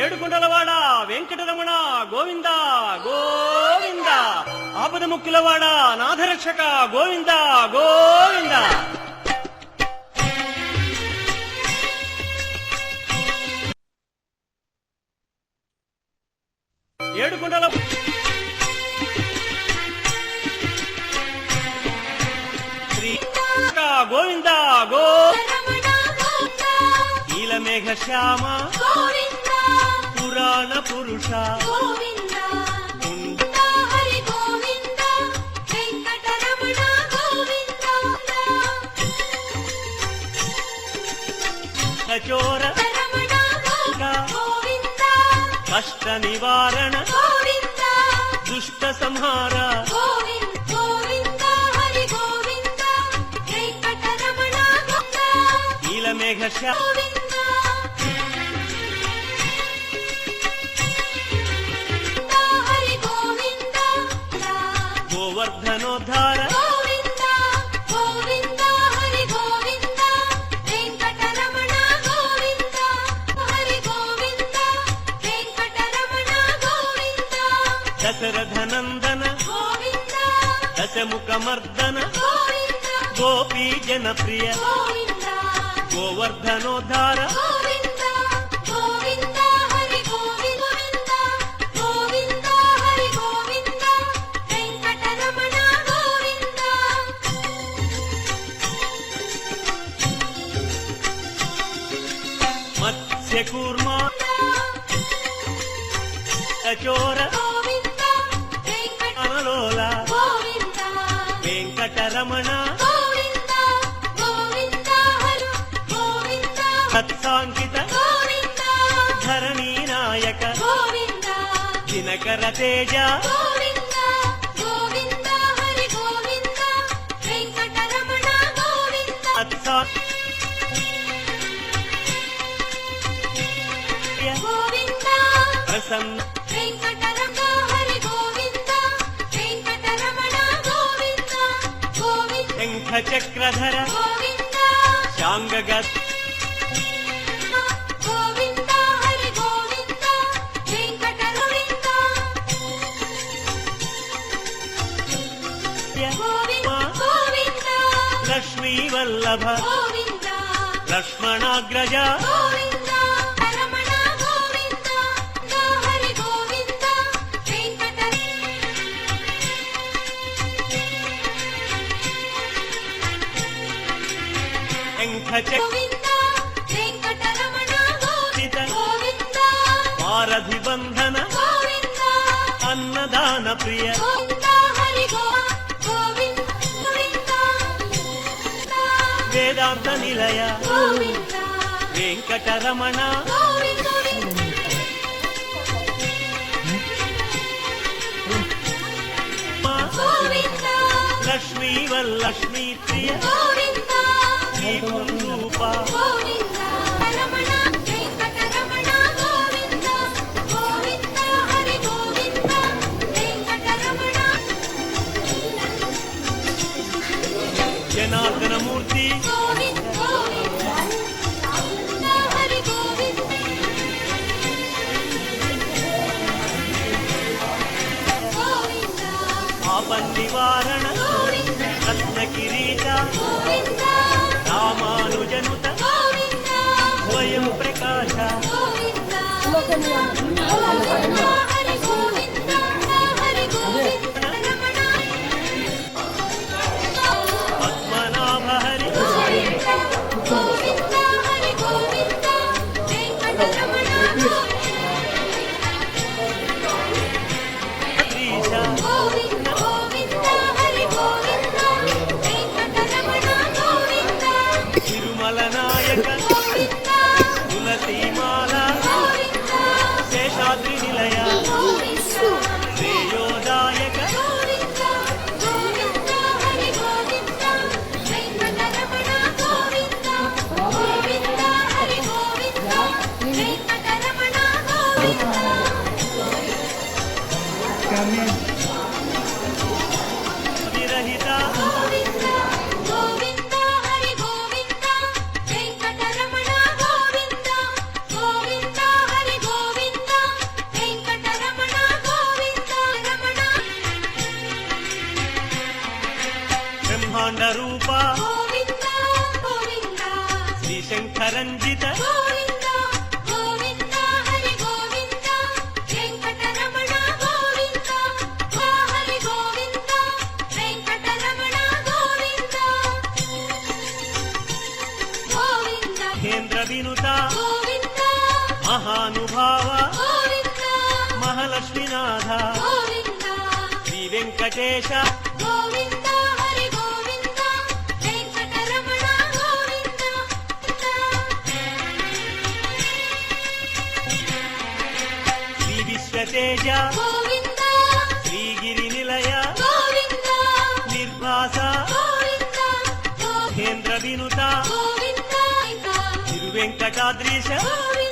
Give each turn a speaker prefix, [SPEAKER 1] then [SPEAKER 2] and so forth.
[SPEAKER 1] ఏడుకొండలవాడ వెంకటరమణ గోవింద గోవింద, ఆపద ముక్కులవాడ నాథరక్షక గోవింద గోవింద. ఏడుకొండల శ్రీ గోవింద గో, నీలమేఘ శ్యామ పురాణ పురుష చోర కష్ట నివారణ దుష్ట సంహార నీలమేఘ శ్యామ గోవర్ధనోద్ధార దశరథనందన దశముఖమర్దన గోపీ జనప్రియ గోవర్ధనోద్ధార మత్స్యకూర్మా చోర అనలోల వెంకటరమణ సత్సాంకిత ధరణీ నాయక దినకర తేజ ప్రసన్న శంఖ చక్రధర శాంగగ లక్ష్మీ వల్లభ లక్ష్మణాగ్రజ వారధి బంధన అన్నదాన ప్రియ వేదాంత నిలయ వెంకటరమణ లక్ష్మీ వల్లక్ష్మీ ప్రియ రూప జనార్దన మూర్తి ఆపన్నివారణ రత్న కిరీట రామానుజనుత స్వయం ప్రకాశ పద్మనాభ హరి తిరుమల నాయక తులసీమాల శేషాద్రి నిలయ శ్రేయోదాయక విరహిత
[SPEAKER 2] గోవింద
[SPEAKER 1] శ్రీశంకరంజిత
[SPEAKER 2] గోవింద గోవింద హరి గోవింద వెంకటరమణ గోవింద ఓ హరి గోవింద వెంకటరమణ గోవింద గోవింద
[SPEAKER 1] కేంద్ర వినుత
[SPEAKER 2] గోవింద
[SPEAKER 1] మహానుభావ
[SPEAKER 2] గోవింద
[SPEAKER 1] మహాలక్ష్మీనాథ
[SPEAKER 2] గోవింద
[SPEAKER 1] శ్రీ వెంకటేశ
[SPEAKER 2] గోవింద హరి గోవింద వెంకటరమణ గోవింద
[SPEAKER 1] శ్రీ విశ్వతేజ
[SPEAKER 2] గోవింద
[SPEAKER 1] శ్రీగిరి నిలయ
[SPEAKER 2] గోవింద
[SPEAKER 1] నిర్భాస
[SPEAKER 2] గోవింద
[SPEAKER 1] కేంద్ర వినుత
[SPEAKER 2] గోవింద
[SPEAKER 1] తిరువెంకటాద్రీశ
[SPEAKER 2] గోవింద